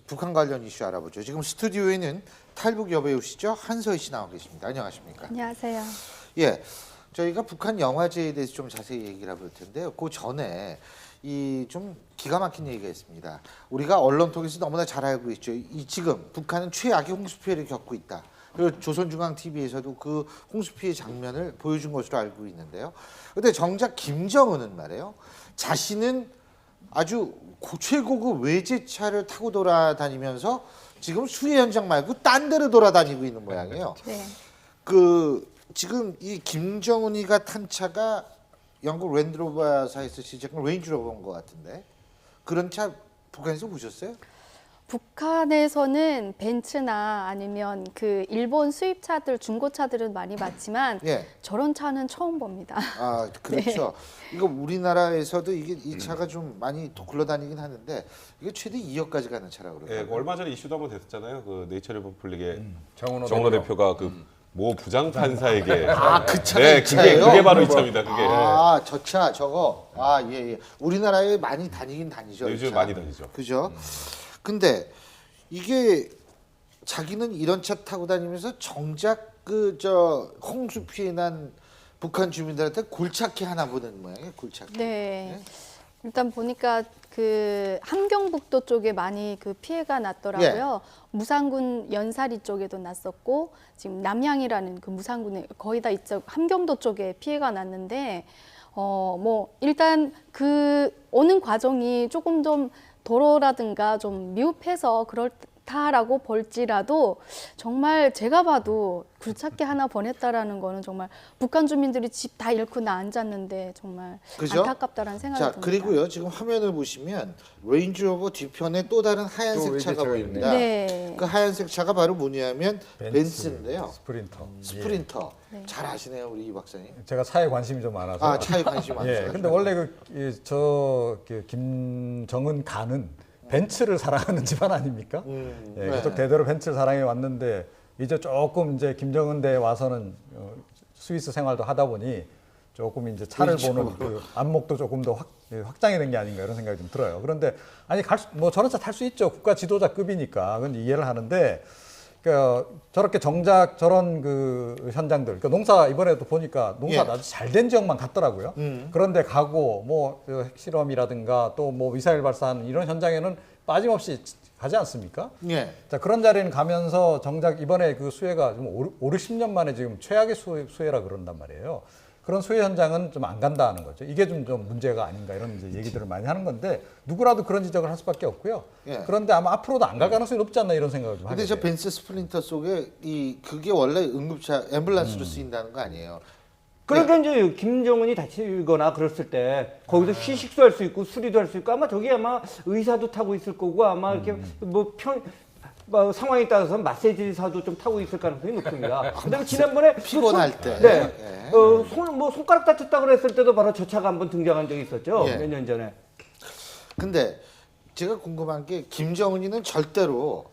북한 관련 이슈 알아보죠. 지금 스튜디오에는 탈북 여배우시죠? 한서희 씨 나와 계십니다. 안녕하십니까? 안녕하세요. 예, 저희가 북한 영화제에 대해서 좀 자세히 얘기를 해볼 텐데요. 그 전에 이 좀 기가 막힌 얘기가 있습니다. 우리가 언론 통해서 너무나 잘 알고 있죠. 이 지금 북한은 최악의 홍수 피해를 겪고 있다. 그리고 조선중앙TV에서도 그 홍수 피해 장면을 보여준 것으로 알고 있는데요. 근데 정작 김정은은 말이에요. 자신은 아주 최고급 외제차를 타고 돌아다니면서 지금 수해 현장 말고 딴 데로 돌아다니고 있는 모양이에요. 네. 그 지금 이 김정은이가 탄 차가 영국 랜드로버사에서 시작한 레인지로버인 것 같은데 그런 차 북한에서 보셨어요? 북한에서는 벤츠나 아니면 그 일본 수입차들, 중고차들은 많이 봤지만 예. 저런 차는 처음 봅니다. 아 그렇죠. 이거 우리나라에서도 이 차가 좀 많이 굴러다니긴 하는데 이게 최대 2억까지 가는 차라고 예, 그러더라고요. 얼마 전에 이슈도 한번 됐었잖아요. 그 네이처리퍼블릭의 정은호 정은호 대표가 그 모 부장 판사에게 그 차가 네, 이 차예요? 그게 바로 이 차입니다. 그게 아, 저 차 저거. 아, 예, 예. 우리나라에 많이 다니긴 다니죠. 이 요즘 차. 많이 다니죠. 그죠? 근데 이게 자기는 이런 차 타고 다니면서 정작 그 저 홍수 피해 난 북한 주민들한테 골차키 하나 보는 모양이에요. 골차키. 네. 일단 보니까 그 함경북도 쪽에 많이 그 피해가 났더라고요. 무산군 연사리 쪽에도 났었고 지금 남양이라는 그 무산군에 거의 다 이쪽 함경도 쪽에 피해가 났는데 뭐 일단 그 오는 과정이 조금 좀 도로라든가 좀 미흡해서 그렇다라고 볼지라도 정말 제가 봐도 굴착기 하나 보냈다라는 거는 정말 북한 주민들이 집 다 잃고 나 앉았는데 정말 그죠? 안타깝다라는 생각이 자, 듭니다. 그리고요. 지금 화면을 보시면 레인지로버 뒤편에 또 다른 하얀색 또 차가 외제차가 보입니다. 네. 그 하얀색 차가 바로 뭐냐면 벤츠인데요. 스프린터. 스프린터. 네. 잘 아시네요, 우리 이 박사님. 제가 차에 관심이 좀 많아서. 아, 차에 관심 많으세요. 예. 근데 원래 김정은 가는 벤츠를 사랑하는 집안 아닙니까? 예, 계속 네. 대대로 벤츠를 사랑해 왔는데 이제 조금 이제 김정은 대 와서는 스위스 생활도 하다 보니 조금 이제 차를 그렇죠. 보는 그 안목도 조금 더 확장이 된 게 아닌가 이런 생각이 좀 들어요. 그런데 아니 뭐 저런 차 탈 수 있죠. 국가 지도자급이니까 그건 이해를 하는데 그러니까 저렇게 정작 저런 그 현장들, 그러니까 농사 이번에도 보니까 농사 예. 아주 잘 된 지역만 갔더라고요. 그런데 가고 뭐 핵실험이라든가 또 뭐 미사일 발사하는 이런 현장에는 빠짐없이 가지 않습니까? 예. 자, 그런 자리는 가면서 정작 이번에 그 수해가 좀 5, 60년 만에 지금 최악의 수해라 그런단 말이에요. 그런 수해 현장은 좀 안 간다는 거죠. 이게 좀 문제가 아닌가 이런 이제 얘기들을 많이 하는 건데 누구라도 그런 지적을 할 수밖에 없고요. 예. 그런데 아마 앞으로도 안 갈 가능성이 높지 않나 이런 생각을 좀 하게 근데 저 돼요. 벤츠 스프린터 속에 그게 원래 응급차 앰뷸런스로 쓰인다는 거 아니에요? 그러니까 이제 김정은이 다치거나 그랬을 때 거기서 휴식도 할 수 있고 수리도 할 수 있고 아마 저기 아마 의사도 타고 있을 거고 아마 이렇게 뭐 상황에 따라서 마사지사도 좀 타고 있을 가능성이 높습니다. 그다음에 지난번에 피곤할 때. 네. 예. 손가락 다쳤다 그랬을 때도 바로 저 차가 한번 등장한 적이 있었죠. 예. 몇 년 전에. 근데 제가 궁금한 게 김정은이는 절대로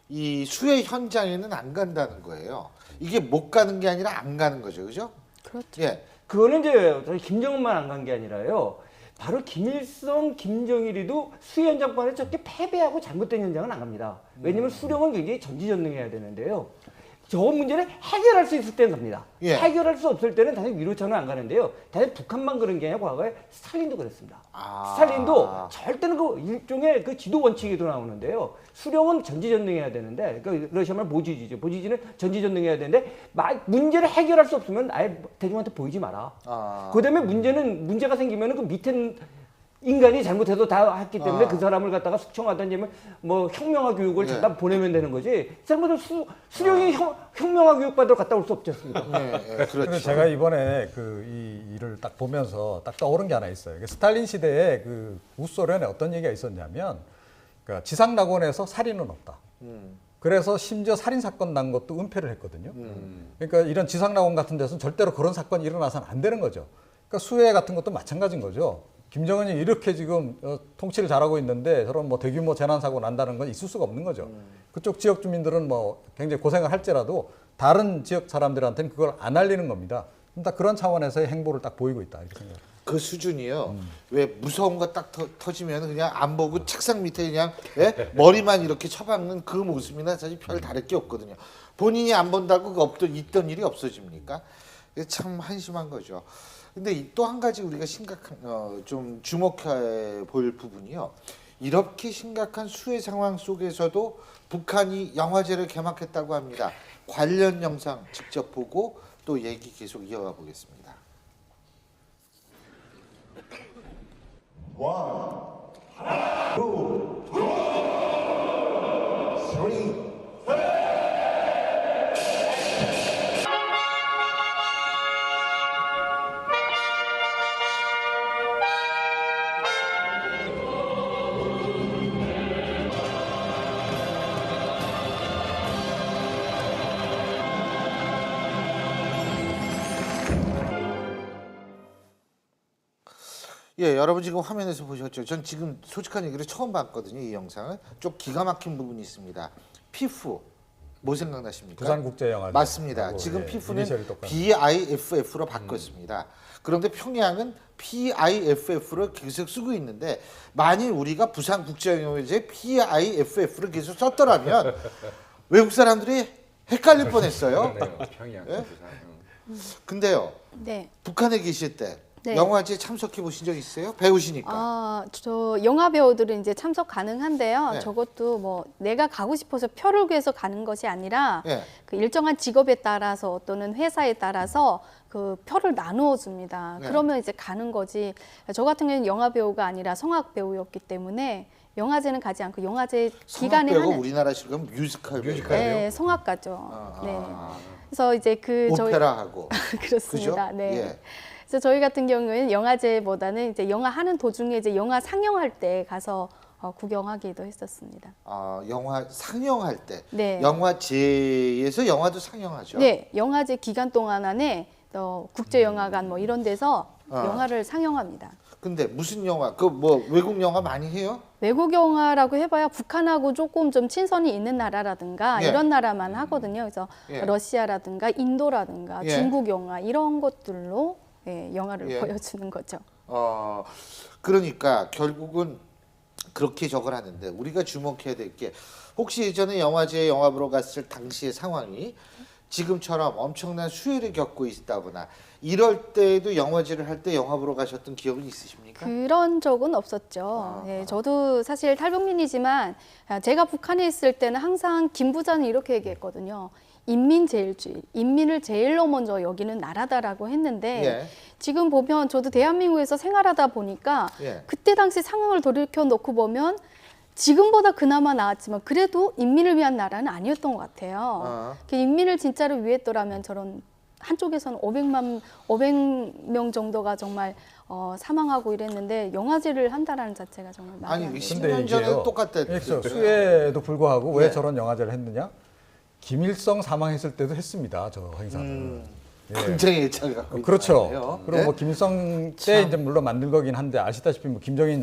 이 수해 현장에는 안 간다는 거예요. 이게 못 가는 게 아니라 안 가는 거죠, 그죠? 그렇죠. 예. 그거는 이제 김정은만 안 간 게 아니라요. 바로 김일성, 김정일이도 수해 현장만에 저렇게 패배하고 잘못된 현장은 안 갑니다. 왜냐면 수령은 굉장히 전지전능해야 되는데요. 저 문제는 해결할 수 있을 때는 갑니다. 예. 해결할 수 없을 때는 단지 위로차는 안 가는데요. 단지 북한만 그런 게 아니라 과거에 스탈린도 그랬습니다. 아. 스탈린도 절대는 그 일종의 그 지도 원칙에도 나오는데요. 수령은 전지전능해야 되는데, 그 러시아 말 보지지죠. 보지지는 전지전능해야 되는데 문제를 해결할 수 없으면 아예 대중한테 보이지 마라. 아. 그다음에 문제가 생기면은 그 밑에 인간이 잘못해도 다 했기 때문에 그 사람을 갖다가 숙청하든지 뭐 혁명화 교육을 네. 갖다 보내면 되는 거지. 잘못하면 수령이 혁명화 교육 받으러 갔다 올 수 없지 않습니까? 예, 예, 그래서 그렇죠. 제가 이번에 이 일을 딱 보면서 딱 떠오른 게 하나 있어요. 이게 스탈린 시대에 그 우소련에 어떤 얘기가 있었냐면, 그러니까 지상낙원에서 살인은 없다. 그래서 심지어 살인 사건 난 것도 은폐를 했거든요. 그러니까 이런 지상낙원 같은 데서는 절대로 그런 사건이 일어나서는 안 되는 거죠. 그러니까 수해 같은 것도 마찬가지인 거죠. 김정은이 이렇게 지금 통치를 잘하고 있는데 저런 뭐 대규모 재난 사고 난다는 건 있을 수가 없는 거죠. 그쪽 지역 주민들은 뭐 굉장히 고생을 할지라도 다른 지역 사람들한테는 그걸 안 알리는 겁니다. 딱 그런 차원에서의 행보를 딱 보이고 있다 이렇게 생각합니다. 그 수준이요. 왜 무서운 거 딱 터지면 그냥 안 보고 책상 밑에 그냥 예? 머리만 이렇게 쳐박는 그 모습이나 사실 별 다를 게 없거든요. 본인이 안 본다고 그 있던 일이 없어집니까? 이게 참 한심한 거죠. 근데 또 한 가지 우리가 심각한 좀 주목해 볼 부분이요. 이렇게 심각한 수해 상황 속에서도 북한이 영화제를 개막했다고 합니다. 관련 영상 직접 보고 또 얘기 계속 이어가 보겠습니다. 예, 여러분 지금 화면에서 보셨죠? 전 지금 솔직한 얘기를 처음 봤거든요. 이 영상을. 좀 기가 막힌 부분이 있습니다. 피프 뭐 생각나십니까? 부산국제영화제. 맞습니다. 지금 예, 피프는 이니셜이 똑같네. BIFF로 바꿨습니다. 그런데 평양은 PIFF로 계속 쓰고 있는데 만일 우리가 부산국제영화제 PIFF를 계속 썼더라면 외국 사람들이 헷갈릴 뻔했어요. 평양, 예? 부산. 근데요, 네. 북한에 계실 때 네. 영화제 참석해 보신 적 있어요? 배우시니까. 아, 저 영화 배우들은 이제 참석 가능한데요. 네. 저것도 뭐 내가 가고 싶어서 표를 구해서 가는 것이 아니라 예. 그 일정한 직업에 따라서 또는 회사에 따라서 그 표를 나누어 줍니다. 네. 그러면 이제 가는 거지. 저 같은 경우는 영화 배우가 아니라 성악 배우였기 때문에 영화제는 가지 않고 영화제 기간에 성악배우가 하는 우리나라 지금 뮤지컬 배우. 네, 성악가죠. 아, 네. 그래서 이제 그 저희 오페라하고. 그렇습니다. 그죠? 네. 예. 그래서 저희 같은 경우에는 영화제보다는 이제 영화 하는 도중에 이제 영화 상영할 때 가서 구경하기도 했었습니다. 영화 상영할 때. 네. 영화제에서 영화도 상영하죠. 네, 영화제 기간 동안 안에 국제영화관 뭐 이런 데서 아. 영화를 상영합니다. 근데 무슨 영화? 그 뭐 외국 영화 많이 해요? 외국 영화라고 해봐야 북한하고 조금 좀 친선이 있는 나라라든가 예. 이런 나라만 하거든요. 그래서 예. 러시아라든가 인도라든가 예. 중국 영화 이런 것들로 영화를 예. 보여주는 거죠. 그러니까 결국은 그렇게 저걸 하는데 우리가 주목해야 될 게 혹시 예전에 영화제에 영화 보러 갔을 당시의 상황이 지금처럼 엄청난 수혜를 겪고 있다거나 이럴 때에도 영화제를 할 때 영화 보러 가셨던 기억은 있으십니까? 그런 적은 없었죠. 네, 저도 사실 탈북민이지만 제가 북한에 있을 때는 항상 김 부장이 이렇게 얘기했거든요. 인민제일주의, 인민을 제일로 먼저 여기는 나라다라고 했는데 예. 지금 보면 저도 대한민국에서 생활하다 보니까 예. 그때 당시 상황을 돌이켜 놓고 보면 지금보다 그나마 나았지만 그래도 인민을 위한 나라는 아니었던 것 같아요. 그 인민을 진짜로 위했더라면 저런 한쪽에서는 500명 정도가 정말 사망하고 이랬는데 영화제를 한다라는 자체가 정말 말이 아니 안 돼요. 10년 전에는 똑같다. 그렇죠. 수혜에도 불구하고 왜 예. 저런 영화제를 했느냐? 김일성 사망했을 때도 했습니다. 저 행사를. 예. 굉장히 애착을 갖고 있는 그렇죠. 거예요. 그리고 네? 뭐 김일성 때 이제 물론 만든 거긴 한데 아시다시피 뭐 김정일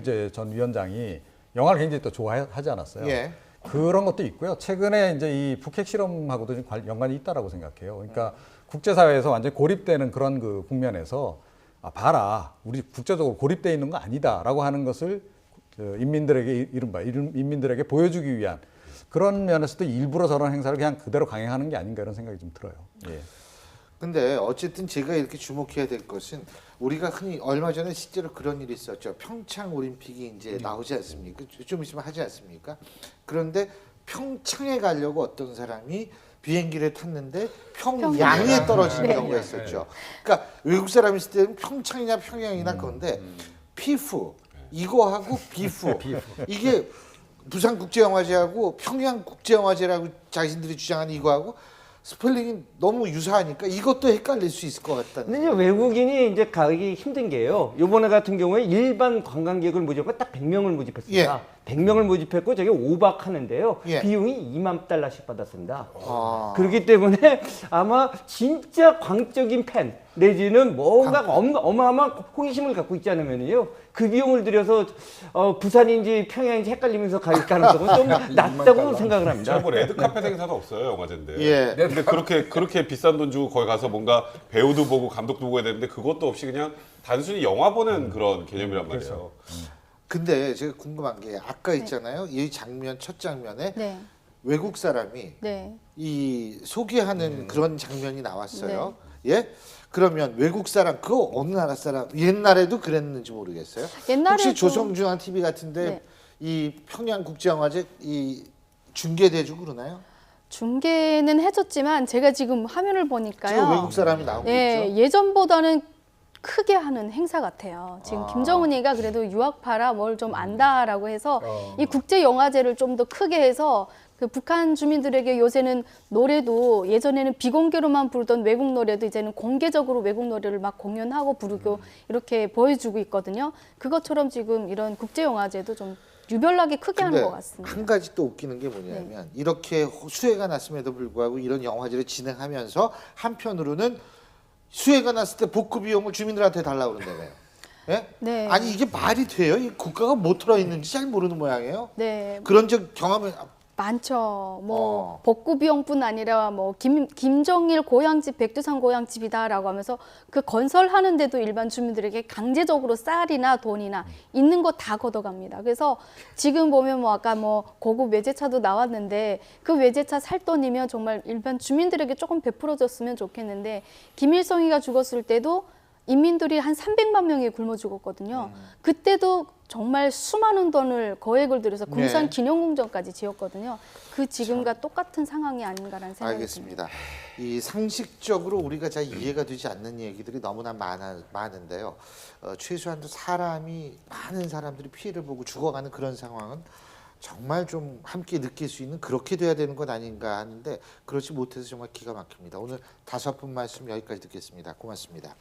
이제 전 위원장이 영화를 굉장히 또 좋아하지 않았어요. 예. 그런 것도 있고요. 최근에 이제 이 북핵 실험하고도 좀 연관이 있다라고 생각해요. 그러니까 국제사회에서 완전히 고립되는 그런 그 국면에서 봐라, 우리 국제적으로 고립돼 있는 거 아니다라고 하는 것을 인민들에게 이른바 인민들에게 보여주기 위한 그런 면에서도 일부러 저런 행사를 그냥 그대로 강행하는 게 아닌가 이런 생각이 좀 들어요. 예. 근데 어쨌든 제가 이렇게 주목해야 될 것은 우리가 흔히 얼마 전에 실제로 그런 일이 있었죠. 평창 올림픽이 이제 나오지 않습니까? 좀 있으면 하지 않습니까? 그런데 평창에 가려고 어떤 사람이 비행기를 탔는데 평양에 떨어지는 네. 경우가 있었죠. 그러니까 외국 사람이 있을 때는 평창이냐 평양이나 그런데 피프 이거하고 비프 이게 부산국제영화제하고 평양국제영화제라고 자신들이 주장하는 이거하고 스펠링이 너무 유사하니까 이것도 헷갈릴 수 있을 것 같다는. 근데 이제 외국인이 이제 가기 힘든 게요. 요번에 같은 경우에 일반 관광객을 모집하고 딱 100명을 모집했습니다. 100명을 모집했고 저게 5박 하는데요. 예. 비용이 $20,000씩 받았습니다. 아. 그렇기 때문에 아마 진짜 광적인 팬 내지는 뭔가 어마어마한 호기심을 갖고 있지 않으면요. 그 비용을 들여서 부산인지 평양인지 헷갈리면서 갈 가능성은 좀 낮다고 생각을 합니다. 제가 뭐 레드카펫 행사도 없어요 영화제인데. 예. 근데 그렇게 비싼 돈 주고 거기 가서 뭔가 배우도 보고 감독도 보고 해야 되는데 그것도 없이 그냥 단순히 영화 보는 그런 개념이란 말이에요. 근데 제가 궁금한 게 아까 있잖아요. 이 장면 첫 장면에 네. 외국 사람이 네. 이 소개하는 그런 장면이 나왔어요. 예? 그러면 외국 사람 그 어느 나라 사람 옛날에도 그랬는지 모르겠어요. 옛날에도 혹시 조성중앙 TV 같은데 네. 이 평양국제영화제 이 중계돼주고 그러나요? 중계는 해줬지만 제가 지금 화면을 보니까요. 지금 외국 사람이 나오고 예, 있죠. 예전보다는 크게 하는 행사 같아요. 지금 아. 김정은이가 그래도 유학파라 뭘 좀 안다라고 해서 어. 이 국제 영화제를 좀 더 크게 해서 그 북한 주민들에게 요새는 노래도 예전에는 비공개로만 부르던 외국 노래도 이제는 공개적으로 외국 노래를 막 공연하고 부르고 이렇게 보여주고 있거든요. 그것처럼 지금 이런 국제 영화제도 좀 유별나게 크게 하는 근데 것 같습니다. 한 가지 또 웃기는 게 뭐냐면 이렇게 수해가 났음에도 불구하고 이런 영화제를 진행하면서 한편으로는 수해가 났을 때 복구 비용을 주민들한테 달라고 그런다며요. 예? 네. 아니 이게 말이 돼요? 이 국가가 뭐 들어있는지 잘 모르는 모양이에요. 네, 그런 적 경험을 많죠. 뭐 어. 복구 비용뿐 아니라 뭐 김정일 고향집 백두산 고향집이다라고 하면서 그 건설하는데도 일반 주민들에게 강제적으로 쌀이나 돈이나 있는 거 다 걷어갑니다. 그래서 지금 보면 뭐 아까 뭐 고급 외제차도 나왔는데 그 외제차 살 돈이면 정말 일반 주민들에게 조금 베풀어줬으면 좋겠는데 김일성이가 죽었을 때도 인민들이 한 300만 명이 굶어 죽었거든요. 그때도 정말 수많은 돈을 거액을 들여서 군산 네. 기념공전까지 지었거든요. 그 지금과 똑같은 상황이 아닌가라는 생각이 듭니다. 알겠습니다. 이 상식적으로 우리가 잘 이해가 되지 않는 얘기들이 너무나 많은데요. 최소한도 사람이 많은 사람들이 피해를 보고 죽어가는 그런 상황은 정말 좀 함께 느낄 수 있는 그렇게 돼야 되는 것 아닌가 하는데 그렇지 못해서 정말 기가 막힙니다. 오늘 5분 말씀 여기까지 듣겠습니다. 고맙습니다.